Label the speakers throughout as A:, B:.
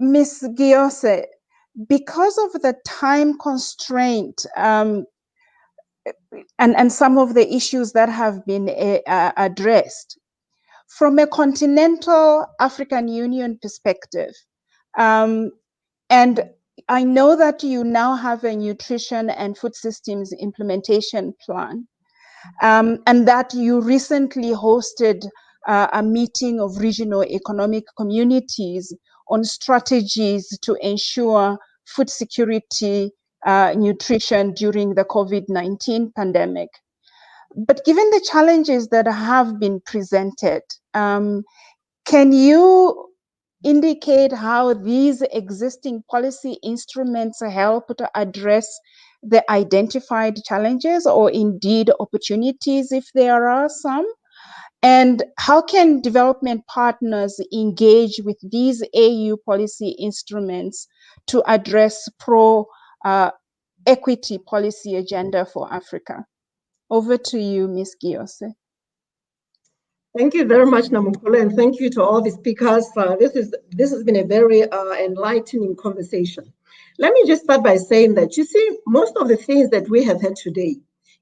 A: Ms. Giyose, because of the time constraint and some of the issues that have been addressed, from a continental African Union perspective, and I know that you now have a nutrition and food systems implementation plan, and that you recently hosted a meeting of regional economic communities on strategies to ensure food security, nutrition during the COVID-19 pandemic. But given the challenges that have been presented, can you indicate how these existing policy instruments help to address the identified challenges or indeed opportunities if there are some? And how can development partners engage with these AU policy instruments to address pro-equity policy agenda for Africa? Over to you, Ms. Giyose.
B: Thank you very much, Namukolo, and thank you to all the speakers. This has been a very enlightening conversation. Let me just start by saying that, you see, most of the things that we have had today,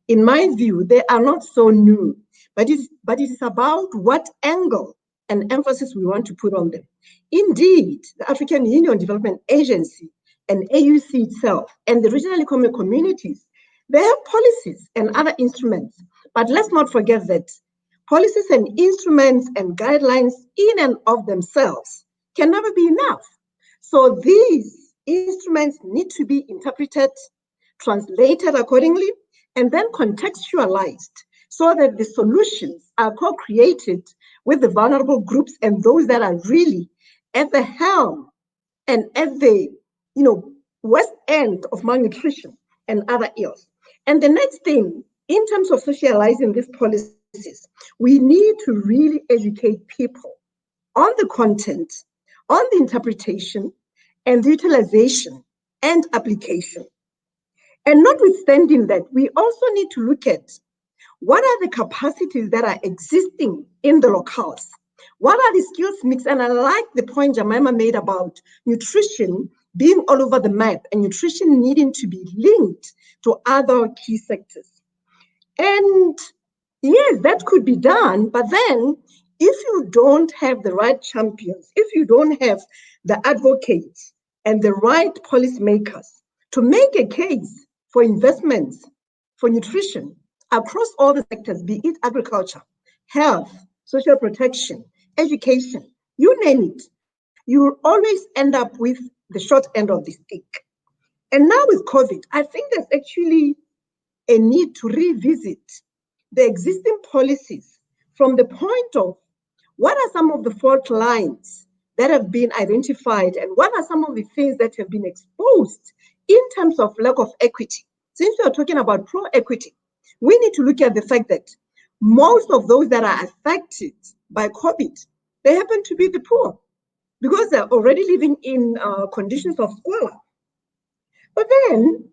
B: in my view, they are not so new, but it is about what angle and emphasis we want to put on them. Indeed, the African Union Development Agency and AUC itself and the regional economic communities, they have policies and other instruments, but let's not forget that policies and instruments and guidelines in and of themselves can never be enough. So these instruments need to be interpreted, translated accordingly, and then contextualized so that the solutions are co-created with the vulnerable groups and those that are really at the helm and at the west end of malnutrition and other ills. And the next thing, in terms of socializing these policies, we need to really educate people on the content, on the interpretation, and the utilization and application. And notwithstanding that, we also need to look at what are the capacities that are existing in the locales. What are the skills mix? And I like the point Jemima made about nutrition being all over the map and nutrition needing to be linked to other key sectors. And yes, that could be done, but then if you don't have the right champions, if you don't have the advocates and the right policymakers to make a case for investments for nutrition across all the sectors, be it agriculture, health, social protection, education, you name it, you will always end up with the short end of the stick. And now with COVID, I think there's actually a need to revisit the existing policies from the point of what are some of the fault lines that have been identified and what are some of the things that have been exposed in terms of lack of equity. Since we are talking about pro-equity, we need to look at the fact that most of those that are affected by COVID, they happen to be the poor because they're already living in conditions of squalor. But then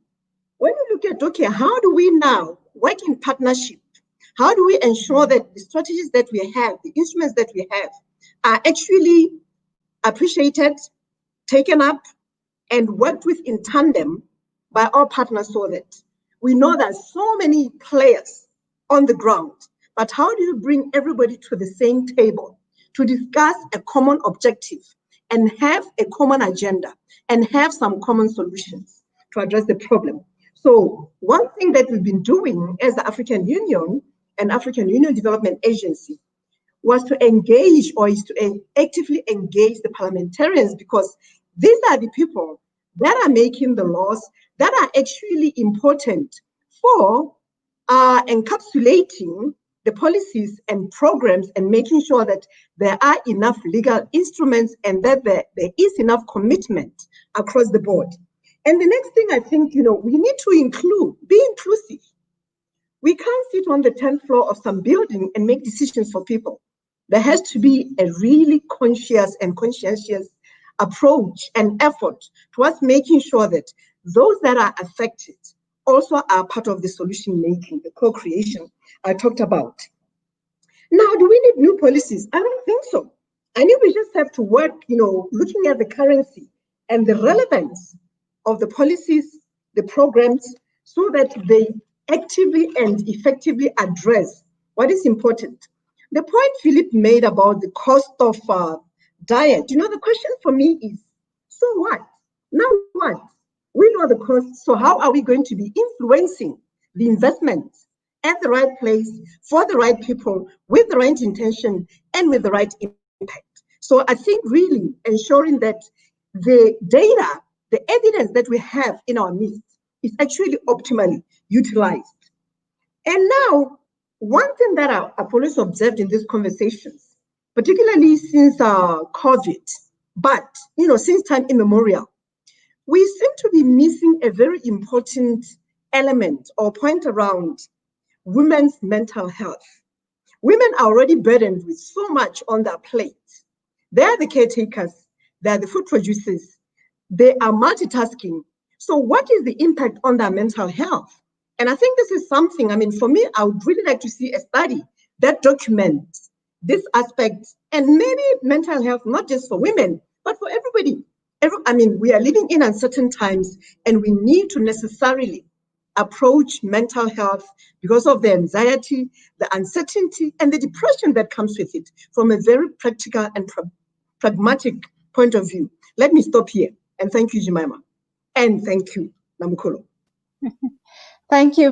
B: when we look at, okay, how do we now work in partnership? How do we ensure that the strategies that we have, the instruments that we have, are actually appreciated, taken up, and worked with in tandem by our partners so that we know there's so many players on the ground, but how do you bring everybody to the same table to discuss a common objective and have a common agenda and have some common solutions to address the problem? So one thing that we've been doing as the African Union and African Union Development Agency was to engage, or is to actively engage the parliamentarians, because these are the people that are making the laws that are actually important for encapsulating the policies and programs and making sure that there are enough legal instruments and that there is enough commitment across the board. And the next thing I think, we need to be inclusive. We can't sit on the 10th floor of some building and make decisions for people. There has to be a really conscious and conscientious approach and effort towards making sure that those that are affected also are part of the solution making, the co-creation I talked about. Now, do we need new policies? I don't think so. I think we just have to work, looking at the currency and the relevance of the policies, the programs, so that they actively and effectively address what is important. The point Philip made about the cost of diet, the question for me is, so what? Now what? We know the cost, so how are we going to be influencing the investment at the right place, for the right people, with the right intention, and with the right impact? So I think really ensuring that the data, the evidence that we have in our midst is actually optimally utilized. And now, one thing that I've always observed in these conversations, particularly since COVID, but since time immemorial, we seem to be missing a very important element or point around women's mental health. Women are already burdened with so much on their plate. They are the caretakers, they are the food producers, they are multitasking. So, what is the impact on their mental health? And I think this is something, for me, I would really like to see a study that documents this aspect and maybe mental health, not just for women, but for everybody. We are living in uncertain times and we need to necessarily approach mental health because of the anxiety, the uncertainty, and the depression that comes with it from a very practical and pragmatic point of view. Let me stop here and thank you, Jemima. And thank you, Namukolo.
A: Thank you